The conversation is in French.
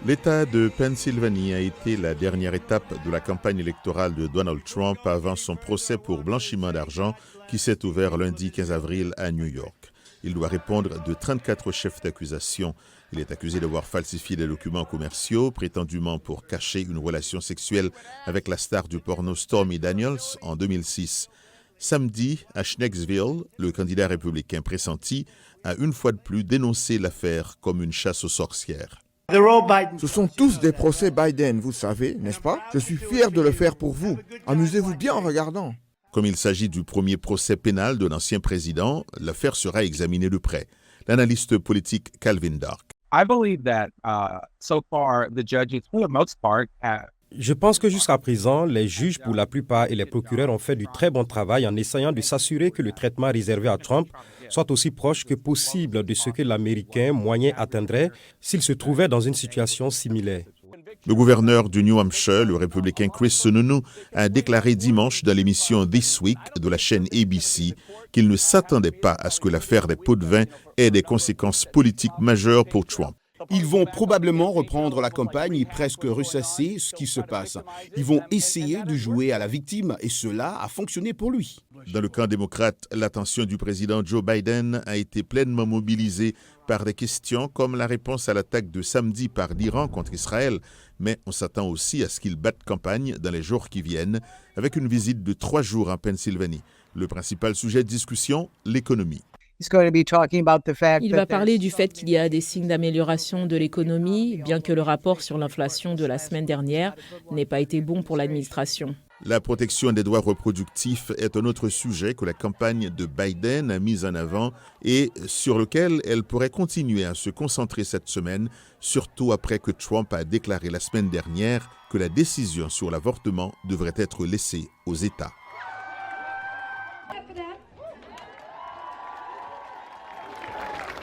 L'État de Pennsylvanie a été la dernière étape de la campagne électorale de Donald Trump avant son procès pour blanchiment d'argent qui s'est ouvert lundi 15 avril à New York. Il doit répondre de 34 chefs d'accusation. Il est accusé d'avoir falsifié des documents commerciaux, prétendument pour cacher une relation sexuelle avec la star du porno Stormy Daniels en 2006. Samedi, à Schnecksville, le candidat républicain pressenti a une fois de plus dénoncé l'affaire comme une chasse aux sorcières. Ce sont tous des procès Biden, vous savez, n'est-ce pas? Je suis fier de le faire pour vous. Amusez-vous bien en regardant. Comme il s'agit du premier procès pénal de l'ancien président, l'affaire sera examinée de près. L'analyste politique Calvin Dark. Je pense que jusqu'à présent, les juges pour la plupart et les procureurs ont fait du très bon travail en essayant de s'assurer que le traitement réservé à Trump soit aussi proche que possible de ce que l'Américain moyen atteindrait s'il se trouvait dans une situation similaire. Le gouverneur du New Hampshire, le républicain Chris Sununu, a déclaré dimanche dans l'émission This Week de la chaîne ABC qu'il ne s'attendait pas à ce que l'affaire des pots de vin ait des conséquences politiques majeures pour Trump. Ils vont probablement reprendre la campagne et presque ressasser ce qui se passe. Ils vont essayer de jouer à la victime et cela a fonctionné pour lui. Dans le camp démocrate, l'attention du président Joe Biden a été pleinement mobilisée par des questions comme la réponse à l'attaque de samedi par l'Iran contre Israël. Mais on s'attend aussi à ce qu'il batte campagne dans les jours qui viennent avec une visite de 3 jours en Pennsylvanie. Le principal sujet de discussion, l'économie. Il va parler du fait qu'il y a des signes d'amélioration de l'économie, bien que le rapport sur l'inflation de la semaine dernière n'ait pas été bon pour l'administration. La protection des droits reproductifs est un autre sujet que la campagne de Biden a mis en avant et sur lequel elle pourrait continuer à se concentrer cette semaine, surtout après que Trump a déclaré la semaine dernière que la décision sur l'avortement devrait être laissée aux États.